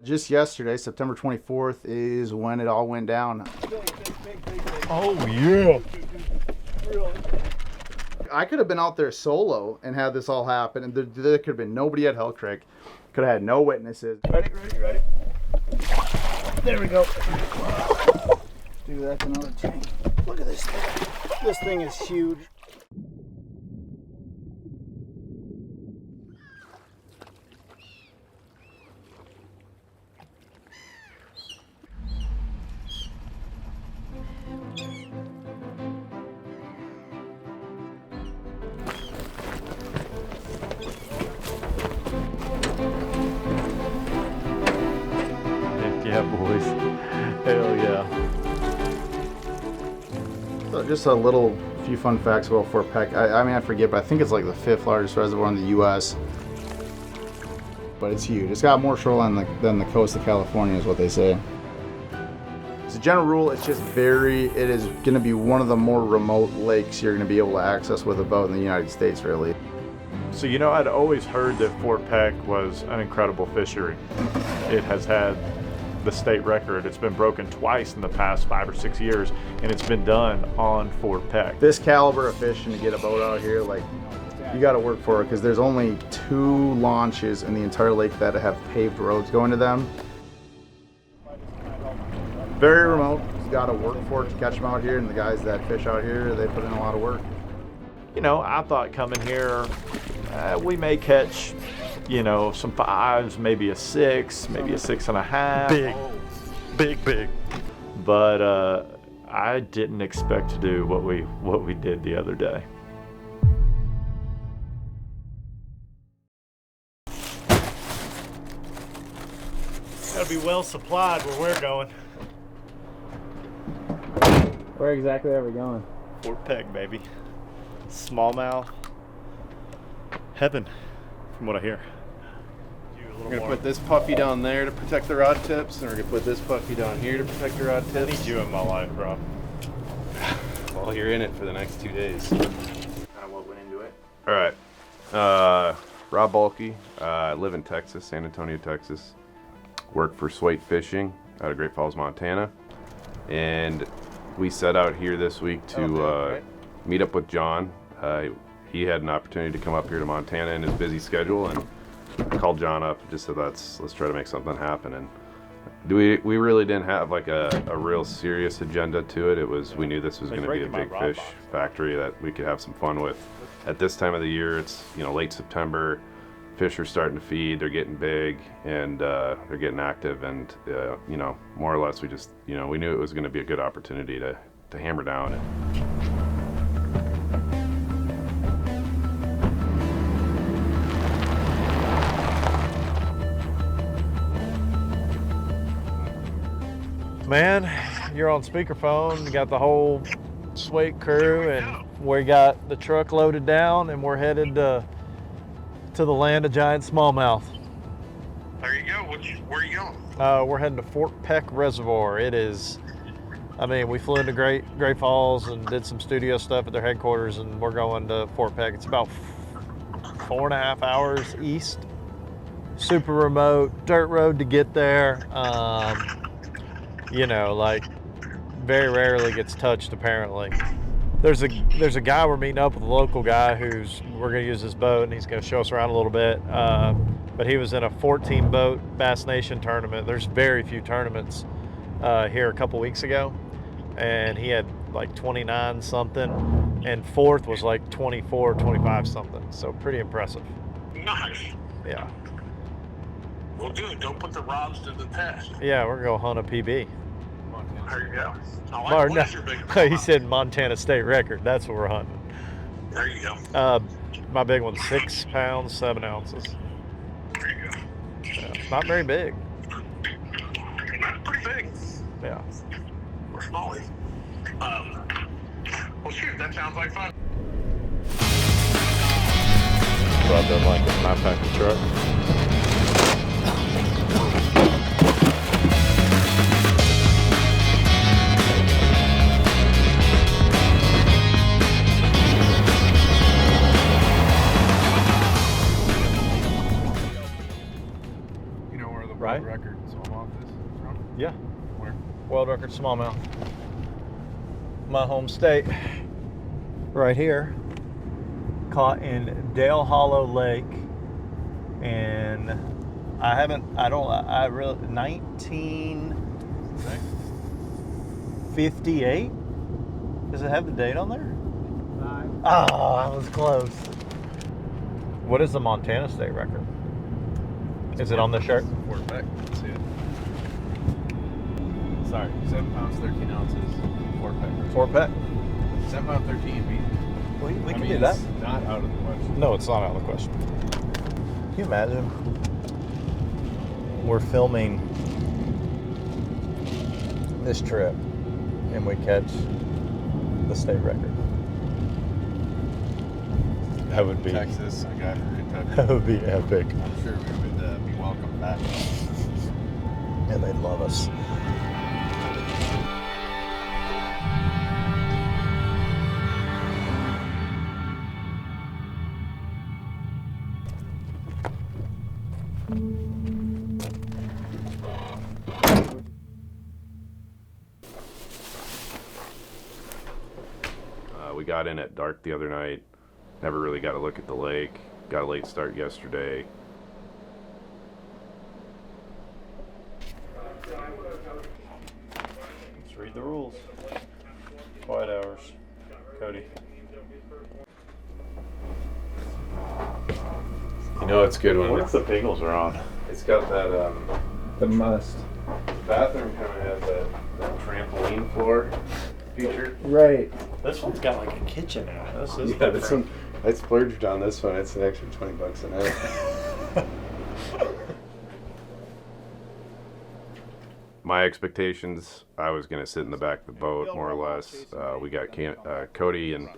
Just yesterday, September 24th, is when it all went down. Oh, yeah. I could have been out there solo and had this all happen, and there could have been nobody at Hell Creek. Could have had no witnesses. Ready? There we go. Dude, that's another tank. Look at this thing. This thing is huge. Yeah, boys. Hell yeah. So just few fun facts about Fort Peck. I forget, but I think it's like the 5th largest reservoir in the U.S. But it's huge. It's got more shoreline than the coast of California, is what they say. As a general rule, it is going to be one of the more remote lakes you're going to be able to access with a boat in the United States, really. So, I'd always heard that Fort Peck was an incredible fishery. It has had the state record. It's been broken twice in the past 5 or 6 years, and it's been done on Fort Peck. This caliber of fishing to get a boat out here, you got to work for it, because there's only 2 launches in the entire lake that have paved roads going to them. Very remote. You got to work for it to catch them out here, and the guys that fish out here, they put in a lot of work. I thought coming here, we may catch, some 5s, maybe a 6, maybe a 6.5. Big. But I didn't expect to do what we did the other day. Gotta be well supplied where we're going. Where exactly are we going? Fort Peck, baby. Smallmouth. Heaven, from what I hear. We're going to put this puppy down there to protect the rod tips, and we're going to put this puppy down here to protect the rod I tips. need you in my life, Rob. Well, you're in it for the next 2 days. Kind of what went into it. All right. Rob Bolke. I live in Texas, San Antonio, Texas. Work for Swate Fishing out of Great Falls, Montana. And we set out here this week to meet up with John. He had an opportunity to come up here to Montana in his busy schedule, and I called John up and just said, let's try to make something happen. And we really didn't have a real serious agenda to it. We knew this was going to be a big fish factory that we could have some fun with. At this time of the year, it's late September. Fish are starting to feed. They're getting big, and they're getting active. And more or less, we just we knew it was going to be a good opportunity to hammer down it. Man, you're on speakerphone. You got the whole Swate crew, and we got the truck loaded down, and we're headed to the land of giant smallmouth. There you go. Where are you going? We're heading to Fort Peck Reservoir. It is, we flew into Great Falls and did some studio stuff at their headquarters, and we're going to Fort Peck. It's about 4.5 hours east. Super remote, dirt road to get there. Very rarely gets touched, apparently. There's a guy we're meeting up with, a local guy we're going to use his boat, and he's going to show us around a little bit. But he was in a 14-boat Bass Nation tournament. There's very few tournaments here a couple weeks ago, and he had 29 something, and 4th was 24, 25 something. So pretty impressive. Nice. Yeah. Well, dude, don't put the rods to the test. Yeah, we're going to hunt a PB. There you go. What is your big He said Montana state record. That's what we're hunting. There you go. My big one's 6 pounds, 7 ounces. There you go. Not very big. That's pretty big. Yeah. Or smallie. Well, shoot, that sounds like fun. Rob doesn't like it when I pack the truck. Right? Okay. Record smallmouth is from? Yeah. Where? World record smallmouth. My home state, right here, caught in Dale Hollow Lake, and I really 1958. Does it have the date on there? Oh, I was close. What is the Montana state record? Is it on the shirt? Fort Peck. Let's see it. Sorry, 7 pounds 13 ounces. Fort Peck. Fort Peck. 7 pound 13 feet. We can do that. It's not out of the question. No, it's not out of the question. Can you imagine? We're filming this trip and we catch the state record. That would be Texas, a guy from Kentucky. that would be epic. I'm sure we would be welcome back. And they'd love us. We got in at dark the other night. Never really got a look at the lake. Got a late start yesterday. Let's read the rules. Quiet hours. Cody. You know it's good when What if the Bengals are on? it's got that The must. the bathroom kind of has that trampoline floor feature. Right. This one's got like a kitchen in it. This is Yeah, this one I splurged on this one. It's an extra $20 a night. My expectations, I was going to sit in the back of the boat more or less. We got Cody, and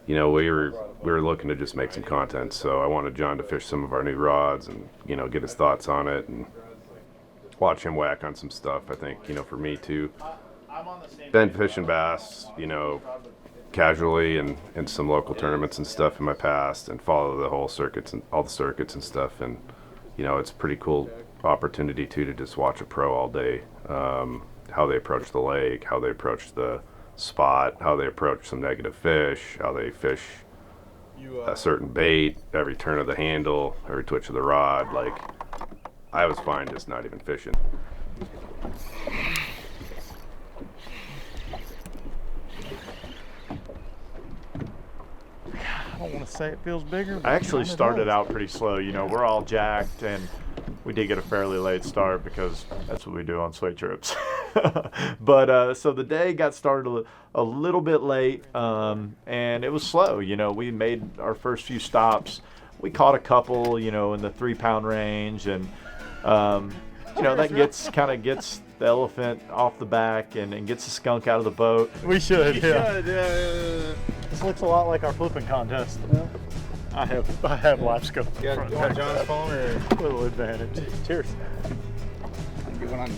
you know we were looking to just make some content. So I wanted John to fish some of our new rods and get his thoughts on it and watch him whack on some stuff. I think for me too. Been fishing bass, casually and in some local tournaments and stuff in my past, and follow the whole circuits and all the circuits and stuff. And it's a pretty cool opportunity too to just watch a pro all day, how they approach the lake, how they approach the spot, how they approach some negative fish, how they fish a certain bait, every turn of the handle, every twitch of the rod. Like, I was fine just not even fishing. I don't want to say it feels bigger. I actually started out pretty slow. We're all jacked, and we did get a fairly late start because that's what we do on Swate trips. But so the day got started a little bit late, and it was slow. We made our first few stops. We caught a couple, in the 3-pound range, and that gets the elephant off the back and gets the skunk out of the boat. We should, yeah. This looks a lot like our flipping contest. Yeah. I have live scope. You want John's phone or? Little advantage. Cheers. Get one on.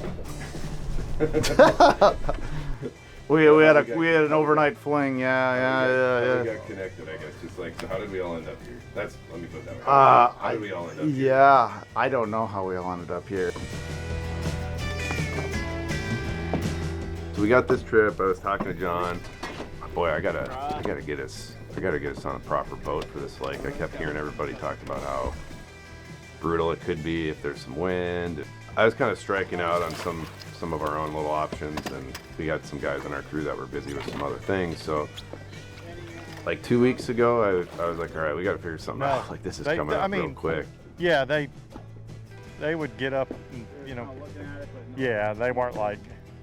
We had an overnight fling. Yeah. We got connected, I guess. Just like, so how did we all end up here? Let me put that way. How did we all end up here? Yeah, I don't know how we all ended up here. So we got this trip. I was talking to John. Boy, I gotta get us on a proper boat for this lake. I kept hearing everybody talk about how brutal it could be if there's some wind. I was kind of striking out on some of our own little options, and we had some guys on our crew that were busy with some other things. So, like 2 weeks ago, I was like, all right, we got to figure something out. Like, this is coming up real quick. Yeah, they would get up, and, yeah, they weren't like,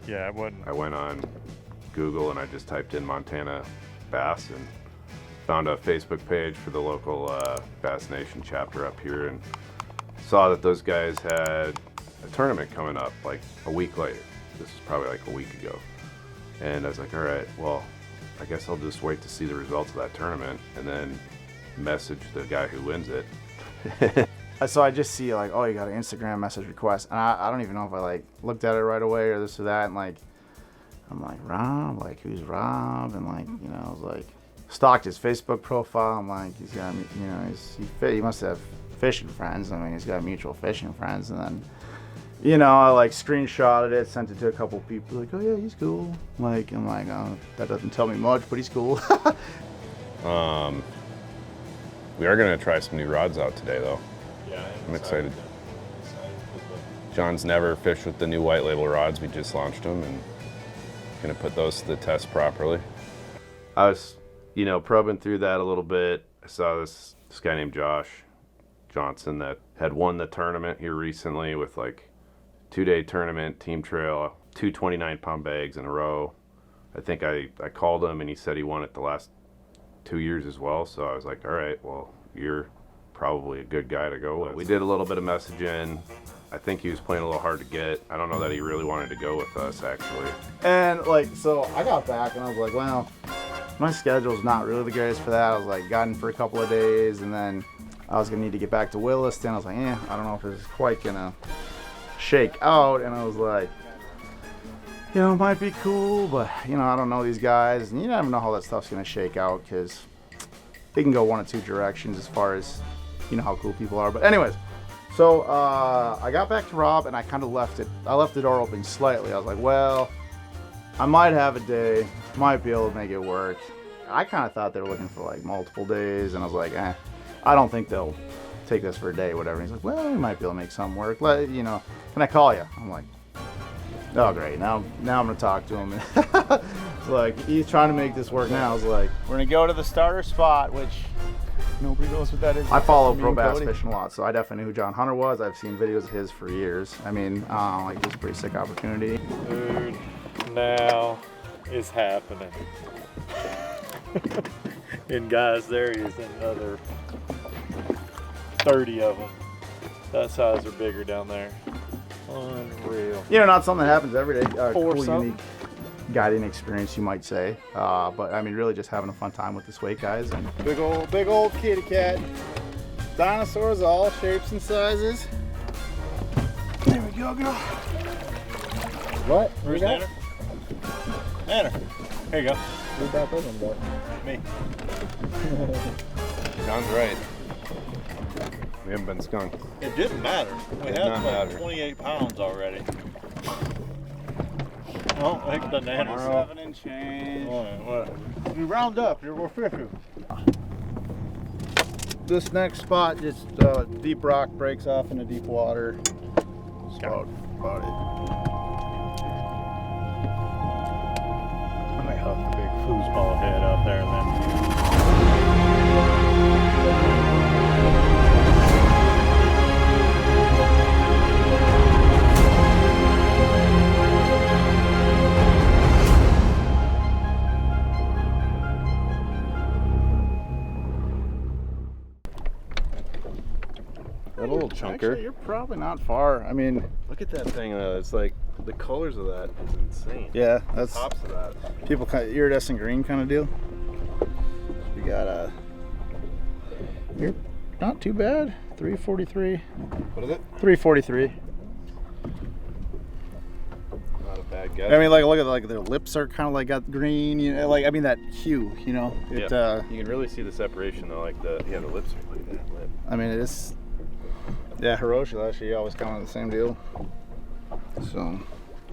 yeah, it wouldn't. I went on Google and I just typed in Montana bass and found a Facebook page for the local Bass Nation chapter up here, and saw that those guys had a tournament coming up like a week later. This was probably like a week ago. And I was like, all right, well, I guess I'll just wait to see the results of that tournament and then message the guy who wins it. So I just see like, oh, you got an Instagram message request, and I don't even know if I like looked at it right away or this or that, and like I'm like, Rob, like who's Rob? And like, I was like, stalked his Facebook profile. I'm like, he's got, he must have fishing friends. I mean, he's got mutual fishing friends. And then you know, I like screenshotted it, sent it to a couple people, like, oh yeah, he's cool. Like, I'm like, oh, that doesn't tell me much, but he's cool. We are gonna try some new rods out today, though. Yeah, I'm excited. John's never fished with the new white label rods. We just launched them and gonna put those to the test properly. I was, you know, probing through that a little bit. I saw this guy named Josh Johnson that had won the tournament here recently with like 2-day tournament, team trail, 2 29-pound bags in a row. I think I called him and he said he won it the last 2 years as well. So I was like, all right, well, you're probably a good guy to go with. We did a little bit of messaging. I think he was playing a little hard to get. I don't know that he really wanted to go with us, actually. And like, so I got back and I was like, well, my schedule's not really the greatest for that. I was like, got in for a couple of days and then I was gonna need to get back to Williston. I was like, I don't know if it's quite gonna shake out. And I was like, you know, it might be cool, but you know, I don't know these guys. And you never know how that stuff's gonna shake out because they can go one of two directions as far as, you know, how cool people are. But anyways, so I got back to Rob and I kind of left the door open slightly. I was like, well, I might have a day, might be able to make it work. I kind of thought they were looking for like multiple days, and I was like, I don't think they'll take this for a day, whatever. And he's like, well, we might be able to make something work. You know, can I call you? I'm like, oh great, now I'm gonna talk to him. It's like, he's trying to make this work now. I was like, we're gonna go to the starter spot, which nobody knows what that is. I follow pro bass fishing a lot, so I definitely knew who John Hunter was. I've seen videos of his for years. I mean, like, it was a pretty sick opportunity. Dude, now is happening. And guys, there is another 30 of them. That size or bigger down there. Unreal. You know, not something that happens every day. Cool, something. unique guiding experience, you might say. But I mean, really just having a fun time with the Swate guys. And big old kitty cat. Dinosaurs, all shapes and sizes. There we go, girl. What? Where's Tanner? Tanner. Here you go. Who got this one, bro? Me. John's right. We haven't been skunked. It didn't matter. We Did had not like matter. 28 pounds already. Oh, I think the nanner's 7 and change. What? You round up. You're 50. This next spot, just deep rock breaks off into deep water. That's about it. I may huck a big foosball head out there and then. That little chunker. Actually, you're probably not far. I mean, Look at that thing. It's like the colors of that is insane. yeah, that's Tops of that. people kind of iridescent green kind of deal. We got you're not too bad. 343. What is it? 343. Not a bad guess. I mean, like, look at like their lips are kind of like got green. You know, like I mean that hue. You know, it. Yeah. You can really see the separation though. Like the lips are like that lip. I mean, it's. Yeah, Hiroshi last year always kind of the same deal. So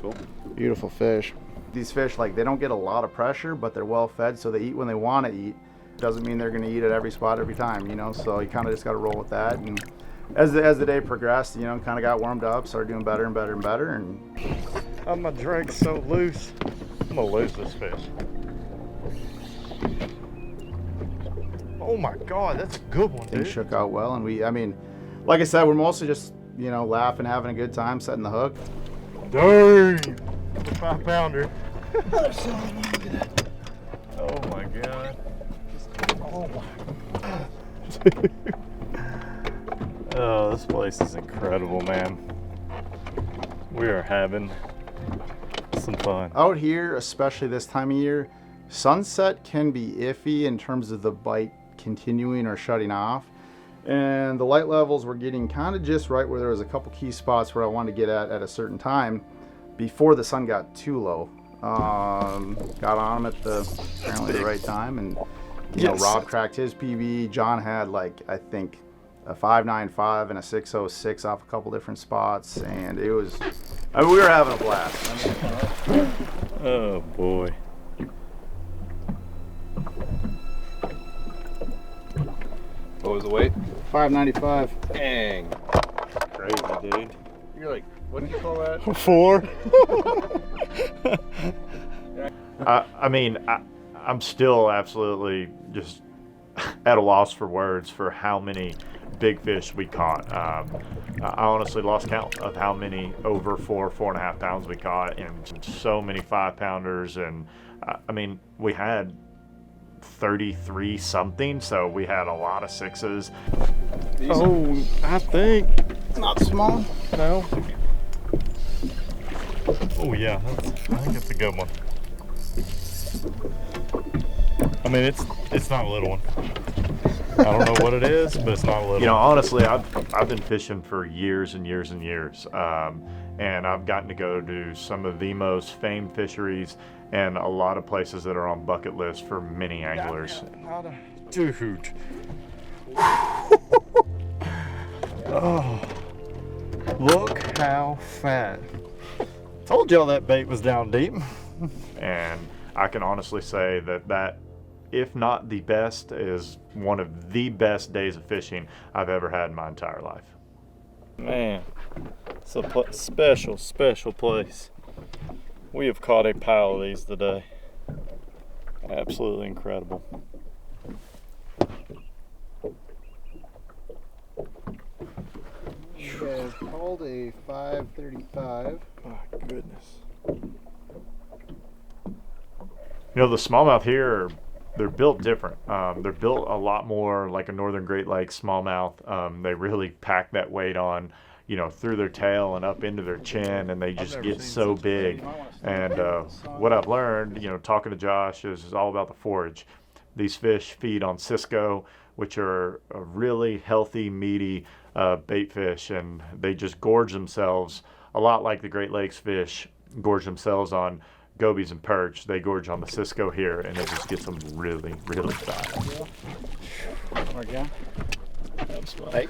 Cool. beautiful fish. These fish, like, they don't get a lot of pressure, but they're well fed, so they eat when they want to eat. Doesn't mean they're going to eat at every spot every time, you know. So you kind of just got to roll with that. And as the day progressed, you know, kind of got warmed up, started doing better and better and better. And Oh, my drag's so loose. I'm gonna lose this fish. Oh my God, that's a good one, things dude. shook out well. And I mean, like I said, we're mostly just, you know, laughing, having a good time, setting the hook. Dang! It's a 5-pounder. Oh my God. Oh my. Oh, this place is incredible, man. We are having some fun. Out here, especially this time of year, sunset can be iffy in terms of the bite continuing or shutting off. And the light levels were getting kind of just right where there was a couple key spots where I wanted to get at a certain time before the sun got too low. Got on them at apparently the right time, and you know, Rob cracked his PB. John had, like, I think a 595 and a 606 off a couple different spots, and it was, I mean, we were having a blast. Oh boy. What was the weight? 595. Dang. Crazy, dude. You're like, what did you call that? 4. I mean, I'm still absolutely just at a loss for words for how many big fish we caught. I honestly lost count of how many over 4.5 pounds we caught, and so many 5-pounders. And I mean, we had 33 something, so we had a lot of 6s. Oh, I think. Not small. No. Oh yeah, I think it's a good one. I mean, it's not a little one. I don't know what it is, but it's not a little. You know, honestly, I've been fishing for years and years and years, and I've gotten to go to some of the most famed fisheries and a lot of places that are on bucket lists for many anglers. Dude. Oh, look how fat. Told y'all that bait was down deep. And I can honestly say that, if not the best, is one of the best days of fishing I've ever had in my entire life. Man, it's a special, special place. We have caught a pile of these today. Absolutely incredible. You guys called a 535. My goodness. You know, the smallmouth here, they're built different. They're built a lot more like a northern Great Lakes smallmouth. They really pack that weight on, you know, through their tail and up into their chin, and they just get so big. And what I've learned, you know, talking to Josh, is all about the forage. These fish feed on Cisco, which are a really healthy, meaty bait fish, and they just gorge themselves a lot like the Great Lakes fish gorge themselves on gobies and perch. They gorge on the Cisco here, and it just gets them really, really fat. Hey.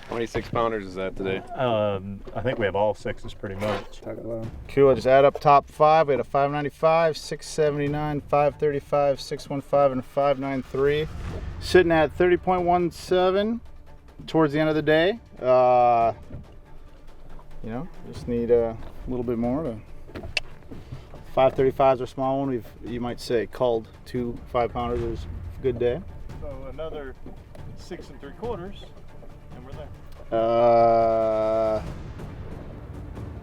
How many 6-pounders is that today? I think we have all 6s pretty much. Cool, just add up top 5. We had a 595, 679, 535, 615, and a 593. Sitting at 30.17 towards the end of the day. You know, just need a little bit more to. 535s are small one. You might say, culled 2 5-pounders. It was a good day. So another 6 3/4, and we're there.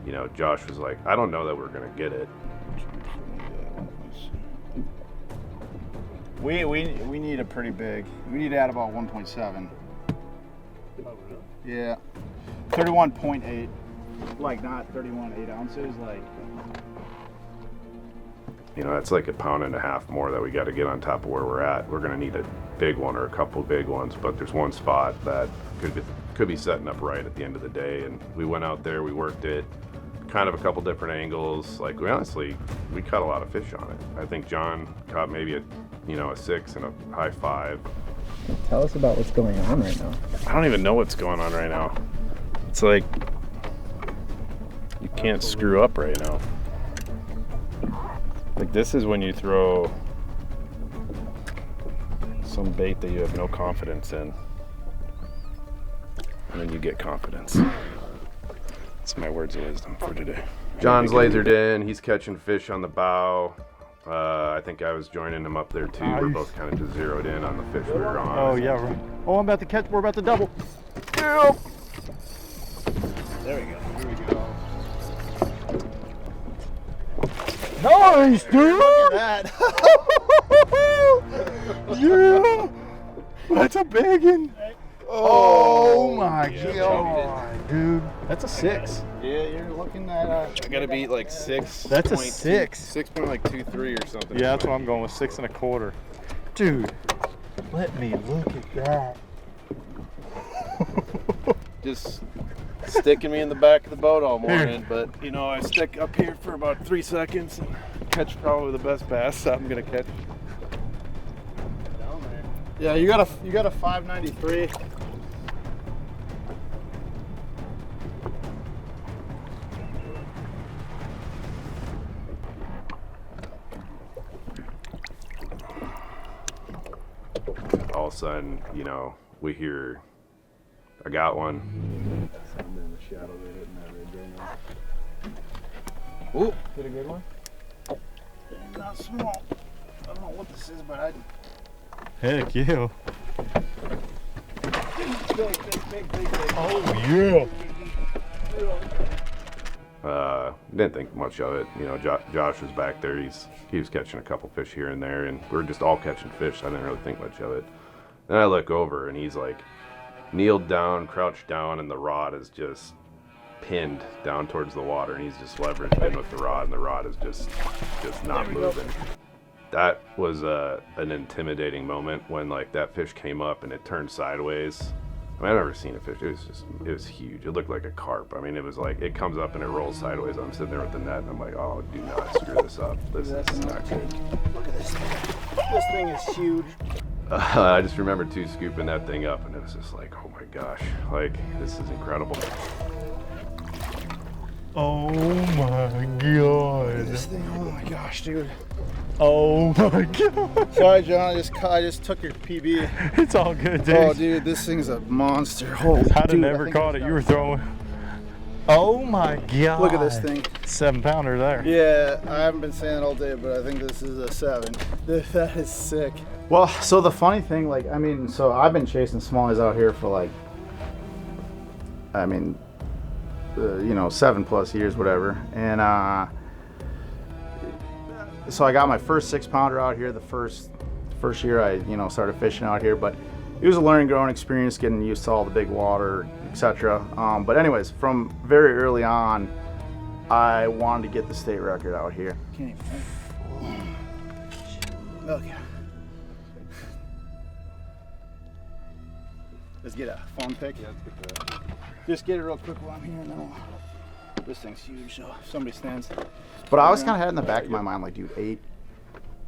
You know, Josh was like, I don't know that we're going to get it. We need a pretty big. We need to add about 1.7. Oh, really? Yeah. 31.8. Like not 31.8 ounces. Like. You know, that's like 1.5 pounds more that we got to get on top of where we're at. We're going to need a big one or a couple big ones, but there's one spot that could be setting up right at the end of the day. And we went out there, we worked it, kind of a couple different angles. Like, we caught a lot of fish on it. I think John caught maybe a 6 and a high 5. Tell us about what's going on right now. I don't even know what's going on right now. It's like you can't screw up right now. Like, this is when you throw some bait that you have no confidence in, and then you get confidence. That's my words of wisdom for today. John's lasered in. He's catching fish on the bow. I think I was joining him up there too. We're both kind of just zeroed in on the fish we were on. Oh yeah. Oh, I'm about to catch. We're about to double. Help! There we go. Here we go. Nice, dude! Look at that. Yeah! That's a big one. Oh my god, dude. That's a 6. Yeah, you're looking at. I gotta be like 6. That's a 6. 6.23 or something. Yeah, that's what I'm going with, 6 1/4. Dude, let me look at that. Just sticking me in the back of the boat all morning, but you know, I stick up here for about 3 seconds and catch probably the best bass I'm gonna catch. Yeah, you got a 593. all of a sudden, you know, we hear, I got one. Ooh, get a good one. Not small. I don't know what this is, but I. Heck yeah. Big. Oh yeah. Didn't think much of it. You know, Josh was back there. He was catching a couple fish here and there, and we were just all catching fish. So I didn't really think much of it. Then I look over, and he's like kneeled down, crouched down, and the rod is just pinned down towards the water, and he's just leveraged in with the rod, and the rod is just not moving. That was an intimidating moment when like that fish came up and it turned sideways. I mean, I've never seen a fish. It was huge. It looked like a carp. I mean, it was like, it comes up and it rolls sideways. I'm sitting there with the net and I'm like, oh, do not screw this up. This is not good. Look at this thing. This thing is huge. I just remember too scooping that thing up and it was just like, oh my gosh, like this is incredible. Oh my god. This thing, oh my gosh, dude. Oh my god. Sorry, John, I just took your PB. It's all good, dude. Oh, dude, this thing's a monster. Holy I'd have dude, never caught it. You were throwing. Oh my god. Look at this thing. 7-pounder there. Yeah, I haven't been saying it all day, but I think this is a 7. That is sick. Well, so the funny thing, like, I mean, so I've been chasing smallies out here for like, I mean, you know, 7+ years, whatever. And so I got my first 6-pounder out here the first year I, you know, started fishing out here. But it was a learning, growing experience, getting used to all the big water, etc. But anyways, from very early on, I wanted to get the state record out here. Can't even. Okay. Let's get a phone pic. Yeah, let's get that. Just get it real quick while I'm here, and then this thing's huge, so if somebody stands. But I always kind of had in the back of my mind, like, dude,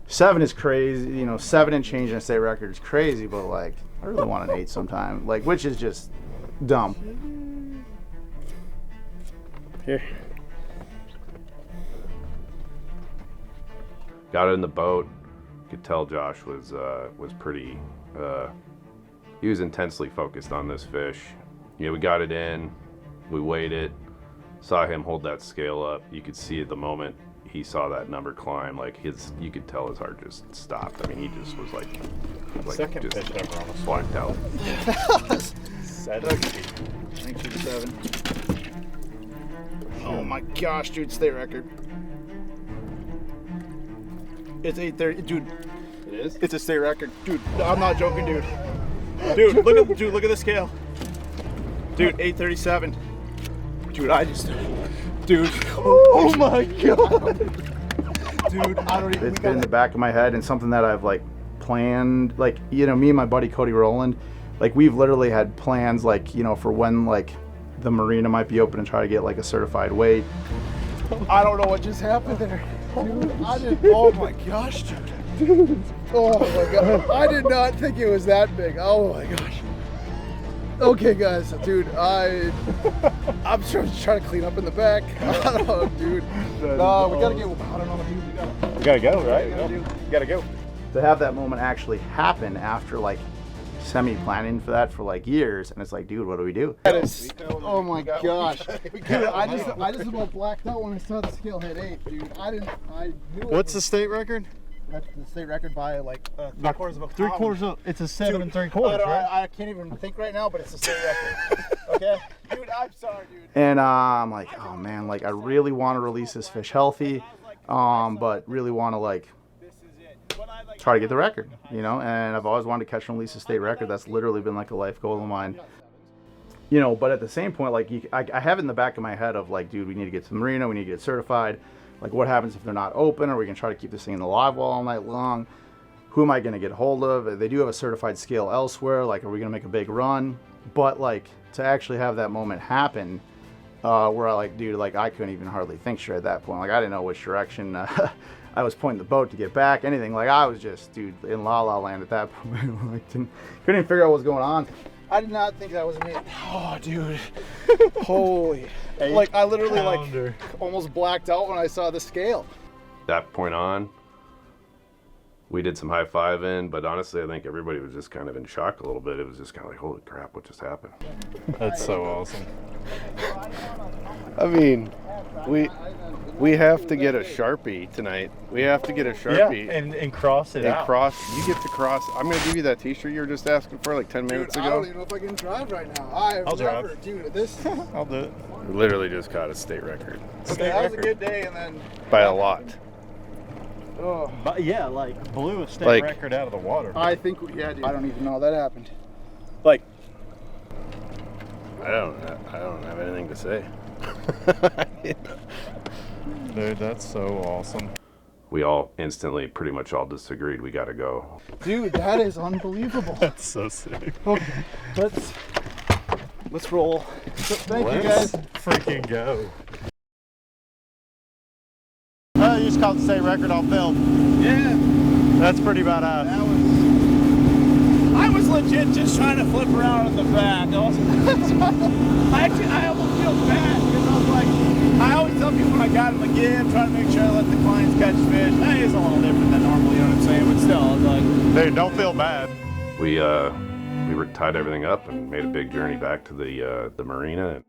7 is crazy. You know, 7 and change in a state record is crazy, but like, I really want an 8 sometime. Like, which is just dumb. Here. Got it in the boat. Could tell Josh was pretty. He was intensely focused on this fish. You know, we got it in, we weighed it, saw him hold that scale up. You could see at the moment he saw that number climb, like you could tell his heart just stopped. I mean, he just was like Second just fish ever on us. blacked out. 7. 7. Oh my gosh, dude, state record. It's 8:30, dude. It is? It's a state record, dude. I'm not joking, dude. Dude, look at the scale. Dude, 8:37. Dude, oh my god. Dude, I don't even. It's been in the back of my head and something that I've like planned. Like, you know, me and my buddy Cody Rowland, like we've literally had plans, like, you know, for when like the marina might be open and try to get like a certified weight. I don't know what just happened there. Dude, oh my gosh, dude. Oh my god. I did not think it was that big. Oh my gosh. Okay, guys, dude, I'm trying to clean up in the back. I don't know, dude. No, we gotta get. I don't know, dude. We gotta go, right? We gotta go. To have that moment actually happen after like semi-planning for that for like years, and it's like, dude, what do we do? That is, oh my gosh. Dude, I just about blacked out when I saw the scale hit 8, dude. I knew it. What's the state record? That's the state record by like 3/4 of a pound. 3/4 of, it's a 7 Dude, 3/4, right? I can't even think right now, but it's the state record. Okay? Dude, I'm sorry, dude. And I'm like, oh man, like I really want to release this fish healthy, but really want to like try to get the record, you know. And I've always wanted to catch and release a state record. That's literally been like a life goal of mine, you know. But at the same point, like I have it in the back of my head of like, dude, we need to get to the marina, we need to get certified. Like, what happens if they're not open? Are we gonna try to keep this thing in the live well all night long? Who am I gonna get hold of? They do have a certified scale elsewhere. Like, are we gonna make a big run? But like, to actually have that moment happen, where I like, dude, like I couldn't even hardly think straight at that point. Like, I didn't know which direction I was pointing the boat to get back, anything. Like, I was just, dude, in la la land at that point. Like, couldn't even figure out what was going on. I did not think that was me. Oh, dude. Holy. Like, I literally like almost blacked out when I saw the scale. That point on, we did some high-fiving, but honestly, I think everybody was just kind of in shock a little bit. It was just kind of like, holy crap, what just happened? That's so awesome. I mean, we have to get a Sharpie tonight. We have to get a Sharpie. And cross it out. You get to cross. I'm going to give you that t-shirt you were just asking for like 10 minutes ago. I don't even know if I can drive right now. I'll drive. Dude, this I'll do it. We literally just caught a state record. okay, that was a good day, and then By a lot. oh, But yeah, like blew a state Like- record out of the water. I think yeah, dude. I don't even know how that happened. Like, I don't have anything to say. dude, that's so awesome. We all instantly pretty much all disagreed. We got to go. Dude, that is unbelievable. That's so sick. Okay, let's roll. Thank you guys. Freaking go. Oh, you just caught the state record on film. Yeah, That's pretty badass. that was. I was legit just trying to flip around in the back. I almost feel bad because I was like, I always tell people when I got in the gig, trying to make sure I let the clients catch fish. Hey, it's a little different than normal, you know what I'm saying? But still, I was like, Dude, don't feel bad. We tied everything up and made a big journey back to the marina.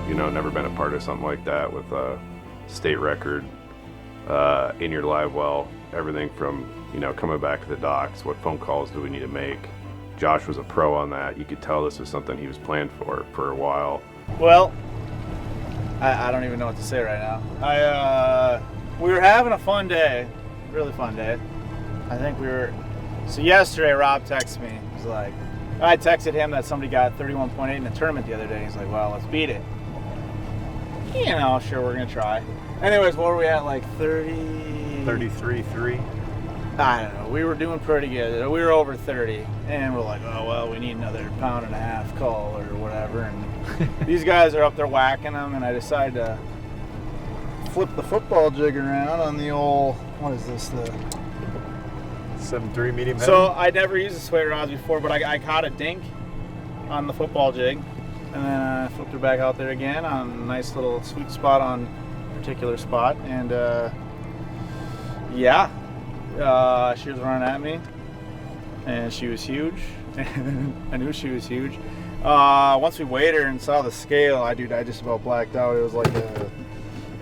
You know, never been a part of something like that with a state record in your live well. Everything from, you know, coming back to the docks, what phone calls do we need to make? Josh was a pro on that. You could tell this was something he was planned for a while. well, I don't even know what to say right now. We were having a fun day, really fun day. I think we were. So yesterday, Rob texted me. He's like, I texted him that somebody got 31.8 in the tournament the other day. He's like, well, let's beat it. You know, sure, we're gonna try. Anyways, what were we at, like 30? 33.3. I don't know. We were doing pretty good. We were over 30, and we're like, oh well, we need another pound and a half call or whatever. And these guys are up there whacking them, and I decided to flip the football jig around on the old. What is this? The 7.3 medium heavy. so I never used the Swate rods before, but I caught a dink on the football jig, and then I flipped her back out there again on a nice little sweet spot on a particular spot, and yeah. She was running at me, and she was huge. I knew she was huge. Once we weighed her and saw the scale, I just about blacked out. It was like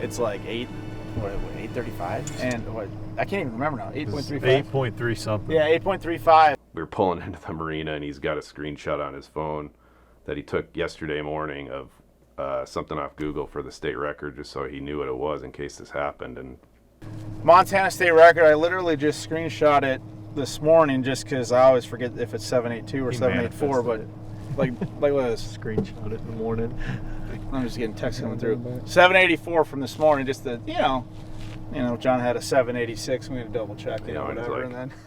it's like 835, and what? I can't even remember now. 8.35. 8.3 something. Yeah, 8.35. We were pulling into the marina, and he's got a screenshot on his phone that he took yesterday morning of something off Google for the state record, just so he knew what it was in case this happened. And Montana state record. I literally just screenshot it this morning just because I always forget if it's 782 or 784. But like what is this? Screenshot it in the morning. I'm just getting texts coming through. 784 from this morning. Just the you know, John had a 786. We had to double check it You know, or and it's whatever, like- and then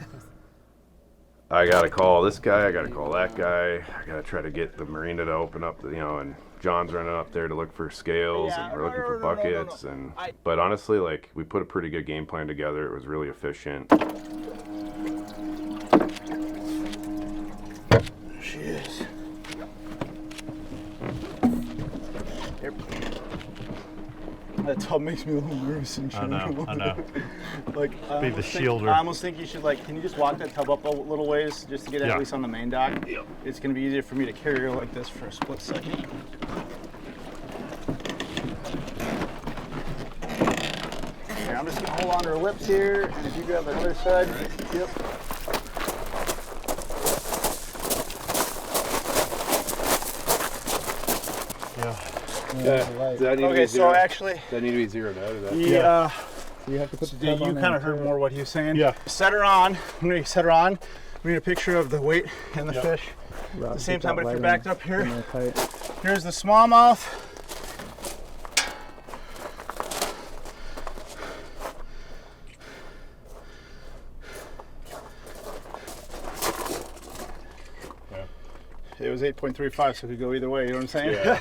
I gotta call this guy, I gotta call that guy, I gotta try to get the marina to open up, and John's running up there to look for scales, Yeah, and we're looking for no. buckets, but honestly, like, we put a pretty good game plan together. It was really efficient. she is. That tub makes me a little nervous and shit. I know. Like, Be the shielder. I almost think you should, can you just walk that tub up a little ways just to get it Yeah. at least on the main dock? Yep. It's going to be easier for me to carry her like this for a split second. Okay, I'm just going to hold on to her lips here, and if you grab the other side. Yep. Okay, so actually, Does that need to be zeroed out? Is that? yeah. You have to put the You tub on kind of there. heard more what he was saying. Yeah. Set her on. I'm going to set her on. We need a picture of the weight and the fish. Rob, At the same keep time, that but if you're light backed up here, in there tight. here's the smallmouth. It was 8.35, so it could go either way. You know what I'm saying? Yeah,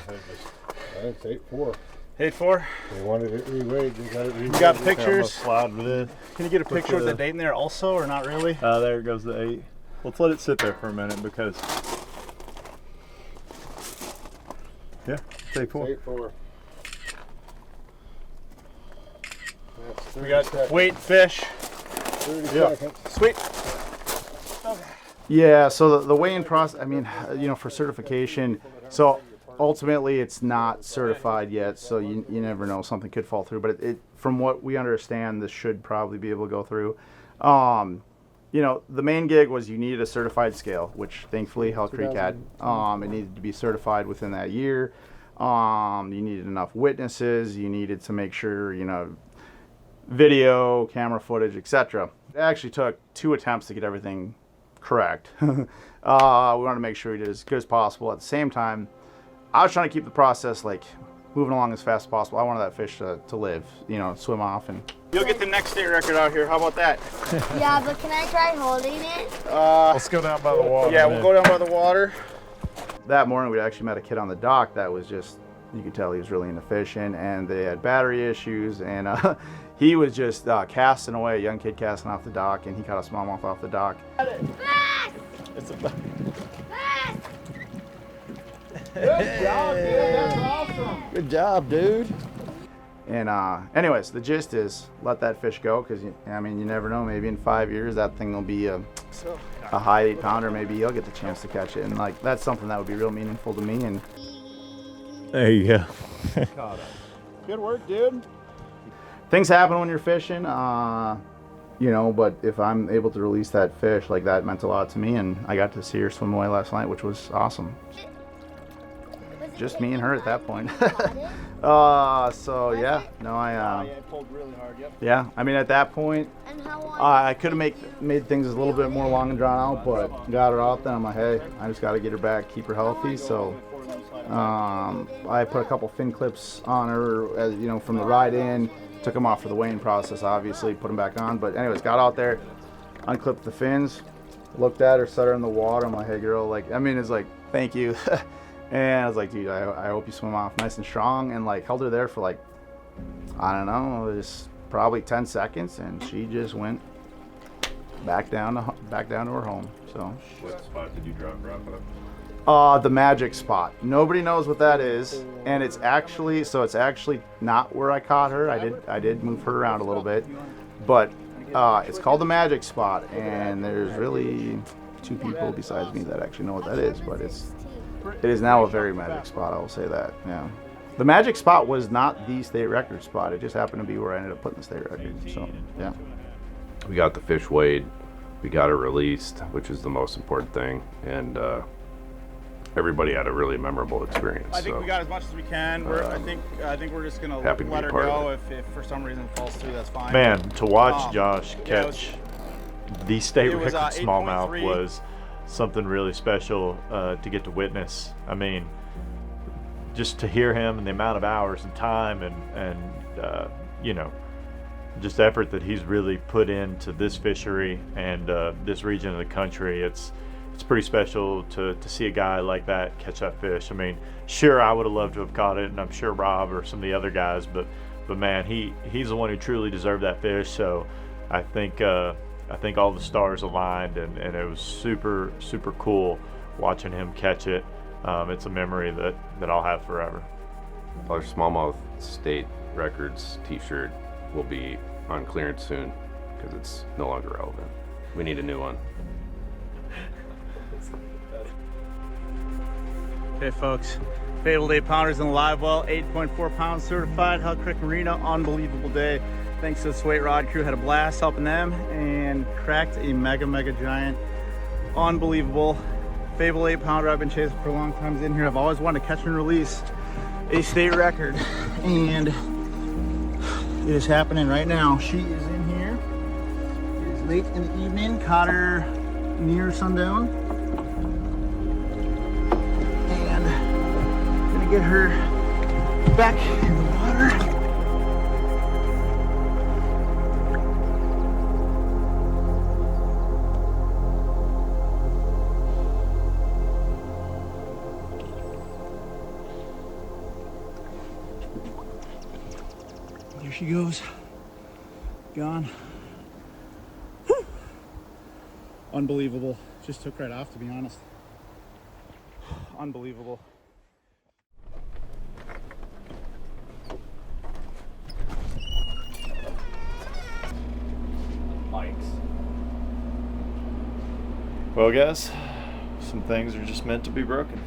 it's 8.4. 8.4. They wanted it reweighed. They got it reweighed. You got I'm pictures? gonna slide with it. Can you get a picture with the date in there also, or not really? There goes the 8. Let's let it sit there for a minute because Yeah, take 4. 8-4. That's We got 30 weight fish. 30 Yeah. seconds. Sweet. Yeah, so the weigh-in process, I mean, you know, for certification, so ultimately it's not certified yet, so you never know, something could fall through, but it from what we understand, this should probably be able to go through. You know, the main gig was you needed a certified scale, which thankfully Hell Creek had. It needed to be certified within that year. You needed enough witnesses, you needed to make sure, you know, video, camera footage, etc. It actually took 2 attempts to get everything correct. We wanted to make sure we did as good as possible. At the same time, I was trying to keep the process like moving along as fast as possible. I wanted that fish to live, you know, swim off. And You'll get the next state record out here. How about that? Yeah, but can I try holding it? Let's go down by the water. Yeah, we'll go down by the water. that morning we actually met a kid on the dock that was just, you could tell he was really into fishing, and they had battery issues, and he was just casting away, a young kid casting off the dock, and he caught a smallmouth off the dock. It's a Good job, dude. That's awesome. good job, dude. And anyways, the gist is let that fish go, because I mean, you never know. Maybe in 5 years that thing will be a high 8-pounder. Maybe you'll get the chance to catch it, and like that's something that would be real meaningful to me. And There you go. Good work, dude. things happen when you're fishing, you know. But if I'm able to release that fish, like that meant a lot to me, and I got to see her swim away last night, which was awesome. Just me and her at that point. So yeah, no, I pulled really hard. Yep. yeah, I mean at that point, I could have made things a little bit more long and drawn out, but got her out there. I'm like, hey, I just got to get her back, keep her healthy. So I put a couple fin clips on her, as you know, from the ride in. Took them off for the weighing process, obviously, put them back on. But anyways, got out there, unclipped the fins, looked at her, set her in the water. I'm like, hey girl, like, I mean, it's like, thank you. And I was like, dude, I hope you swim off nice and strong, and like held her there for like, I don't know, just probably 10 seconds, and she just went back down to her home. So What spot did you drop? the magic spot. Nobody knows what that is, and it's actually not where I caught her. I did move her around a little bit, but it's called the magic spot, and there's really 2 people besides me that actually know what that is, but it is now a very magic spot, I will say that. Yeah, the magic spot was not the state record spot. It just happened to be where I ended up putting the state record. So yeah, We got the fish weighed, we got her released, which is the most important thing, and everybody had a really memorable experience. I think so. we got as much as we can. I think we're just gonna happy to let be her part go. of If for some reason it falls through, that's fine. Man, to watch Josh yeah, catch the state it was, record smallmouth 8.3. was something really special to get to witness. I mean, just to hear him and the amount of hours and time and you know, just effort that he's really put into this fishery and this region of the country. It's pretty special to see a guy like that catch that fish. I mean, sure, I would have loved to have caught it, and I'm sure Rob or some of the other guys, but man, he's the one who truly deserved that fish. So I think all the stars aligned, and it was super cool watching him catch it. It's a memory that I'll have forever. Our smallmouth state records t-shirt will be on clearance soon because it's no longer relevant. We need a new one. Okay, folks. Fabled 8-pounders in the live well, 8.4 pounds certified, Hell Creek Marina. Unbelievable day. Thanks to the Swate rod crew, had a blast helping them and cracked a mega giant. Unbelievable. Fable 8-pounder I've been chasing for a long time is in here. I've always wanted to catch and release a state record, and it is happening right now. She is in here. It is late in the evening. Caught her near sundown. And I'm gonna get her back in the water. There she goes. Gone. Whew. Unbelievable. Just took right off, to be honest. Unbelievable. Well, guys, some things are just meant to be broken.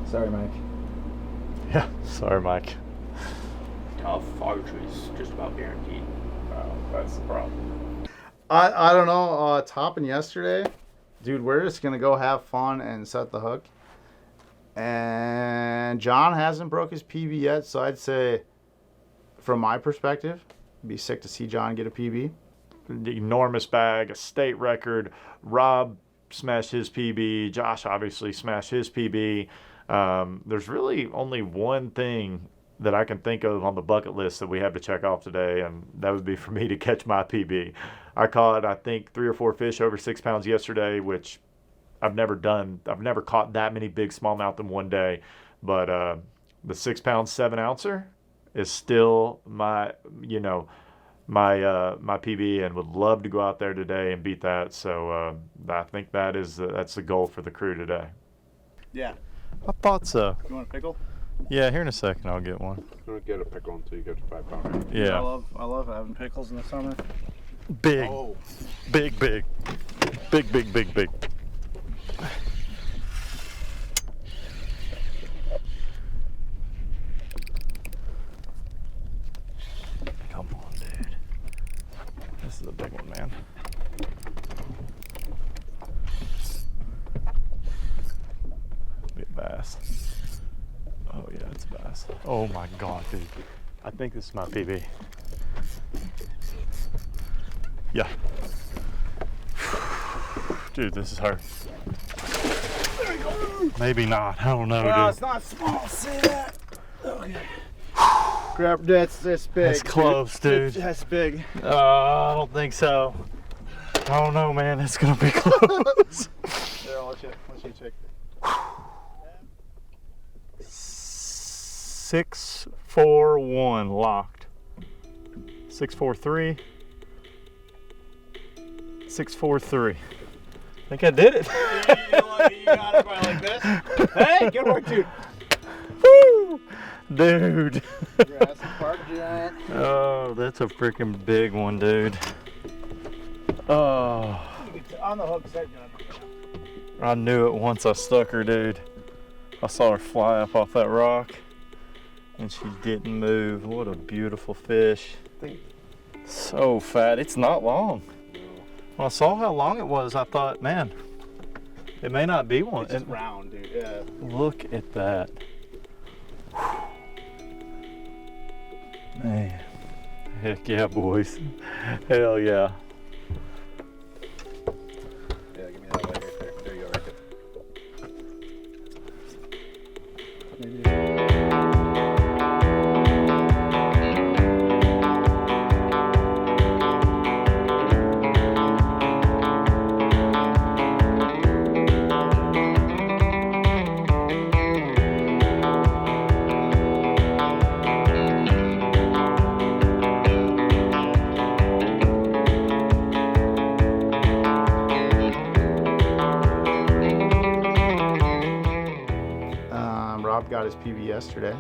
Sorry, Mike. Yeah, sorry, Mike. Tough archery's just about guaranteed. That's the problem. I don't know. Topping yesterday, dude, we're just gonna go have fun and set the hook. And John hasn't broke his PB yet, so I'd say, from my perspective, it'd be sick to see John get a PB. Enormous bag, a state record. Rob smashed his PB. Josh obviously smashed his PB. There's really only one thing that I can think of on the bucket list that we have to check off today, and that would be for me to catch my PB. I caught, I think, 3 or 4 fish over 6 pounds yesterday, which I've never done. I've never caught that many big smallmouth in one day. But the 6 pound 7 ouncer is still my PB, and would love to go out there today and beat that. So I think that's the goal for the crew today. Yeah. I thought so. You want a pickle? Yeah, here in a second I'll get one. Don't get a pickle until you get to 5 pounder. Yeah. I love having pickles in the summer. Big. Oh. Big. Big. Come on, dude. This is a big one, man. Be a bass. Oh yeah, it's a bass. Oh my God, dude. I think this is my PB. Yeah. Dude, this is hard. There we go. Maybe not. I don't know, Well, dude. it's not small. See that? Okay. Grab that's big. That's close, dude. That's big. I don't think so. I don't know, man. It's gonna be close. There, I'll let you check. 641 locked. 643. 643. I think I did it. You got it by like this. Hey, good work, dude. Woo! Dude. Jurassic Park giant. Oh, that's a freaking big one, dude. Oh. On the hook, set gun. I knew it once I stuck her, dude. I saw her fly up off that rock, and she didn't move. What a beautiful fish. So fat. It's not long. When I saw how long it was, I thought, man, it may not be one. It's just round, dude. Yeah. Look at that. Man. Heck yeah, boys. Hell yeah. Yeah, give me that leg right there. There you go, right there. Rob got his PB yesterday. I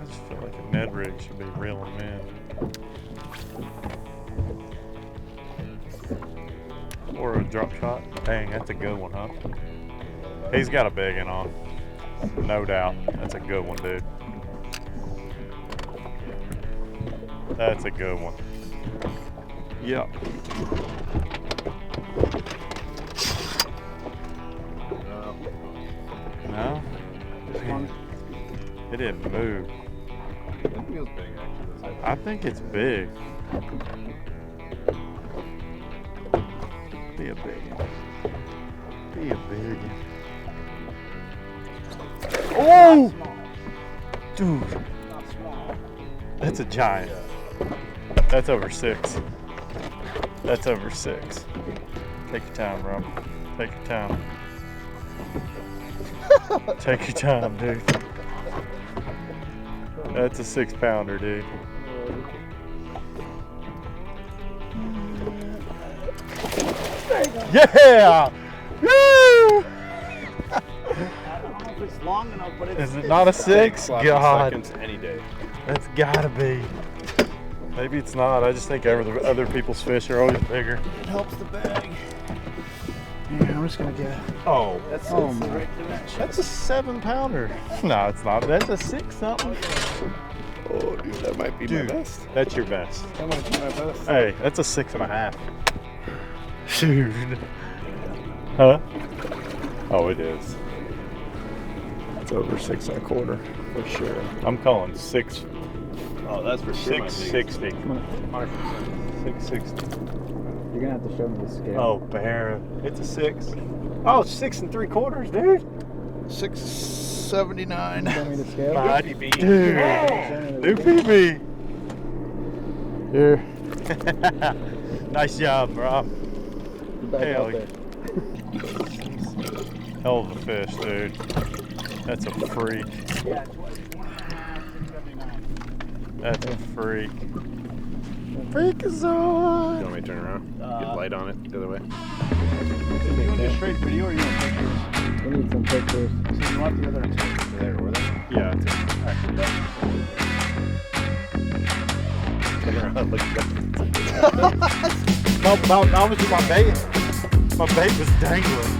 just feel like a Ned rig should be reeling in. Or a drop shot. Dang, that's a good one, huh? He's got a big one on. No doubt. That's a good one, dude. That's a good one. Yep. No? It didn't move. It feels big, actually. I think it's big. Be a big one. Be a big one. Oh! Dude. Not small. That's a giant. That's over 6. That's over 6. Take your time, Rob. Take your time. Take your time, dude. That's a 6 pounder, dude. Yeah! Woo! I don't know if it's long enough, but it's. Is it not a 6? Sloppy God. seconds any day. That's gotta be. Maybe it's not. I just think other people's fish are always bigger. It helps the bag. Yeah, I'm just gonna get. Oh, That's that's a 7-pounder. No, it's not. That's a 6 something. Oh, dude, that might be my best. That's your best. That might be my best. Hey, that's a 6.5. Dude. Huh? Oh, it is. It's over 6 1/4 for sure. I'm calling 6. Oh, that's for sure. 660. 660. You're gonna have to show me the scale. Oh, bear. It's a 6. Oh, 6 3/4, dude. 679. Show me the scale. Body beat. Dude. New PB. Here. Nice job, bro. You're back Hell out there. Hell of a fish, dude. That's a freak. Yeah. That's a freak. Freakazoid. You want me to turn around? Get light on it the other way. You want a straight video or you want pictures? We need some pictures. So you want the other two there, or there? Yeah. Turn around, look at that. No, obviously my bait. My bait was dangling.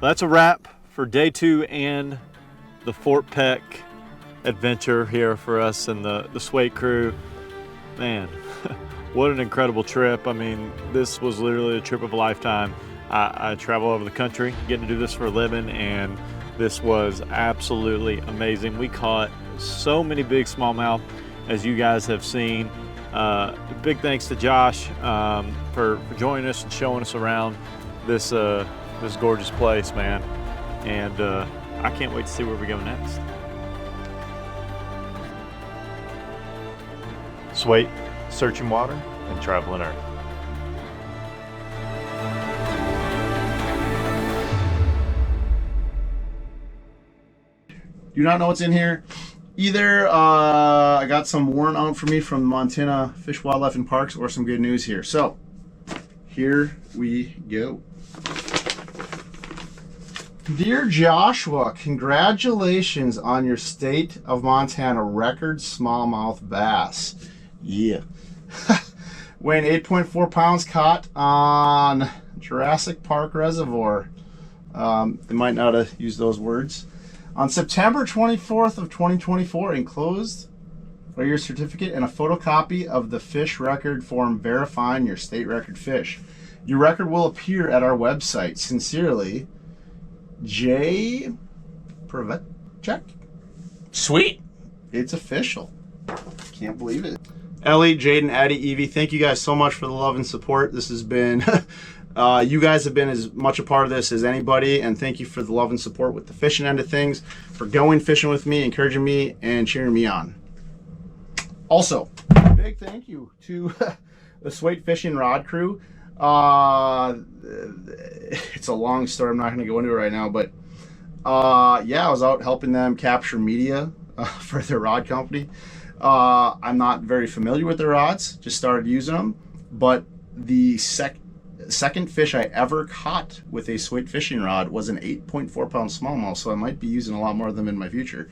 That's a wrap for day 2 and the Fort Peck adventure here for us and the Swate crew. Man, what an incredible trip. I mean, this was literally a trip of a lifetime. I travel over the country, getting to do this for a living, and this was absolutely amazing. We caught so many big smallmouth, as you guys have seen. Big thanks to Josh for joining us and showing us around this gorgeous place, man. And I can't wait to see where we go next. Swate, searching water and traveling earth. Do not know what's in here. Either I got some warrant out for me from Montana Fish, Wildlife, and Parks, or some good news here. So, here we go. Dear Joshua, congratulations on your state of Montana record smallmouth bass. Yeah. Weighing 8.4 pounds, caught on Jurassic Park Reservoir. They might not have used those words. On September 24th of 2024, enclosed are your certificate and a photocopy of the fish record form verifying your state record fish. Your record will appear at our website. Sincerely, J. Check. Sweet. It's official. Can't believe it. Ellie, Jaden, Addie, Evie, thank you guys so much for the love and support. This has been, you guys have been as much a part of this as anybody, and thank you for the love and support with the fishing end of things, for going fishing with me, encouraging me, and cheering me on. Also, big thank you to the Swate Fishing Rod crew. It's a long story. I'm not going to go into it right now, but yeah, I was out helping them capture media for their rod company. I'm not very familiar with their rods, just started using them, but the second fish I ever caught with a Swate fishing rod was an 8.4 pound smallmouth, so I might be using a lot more of them in my future.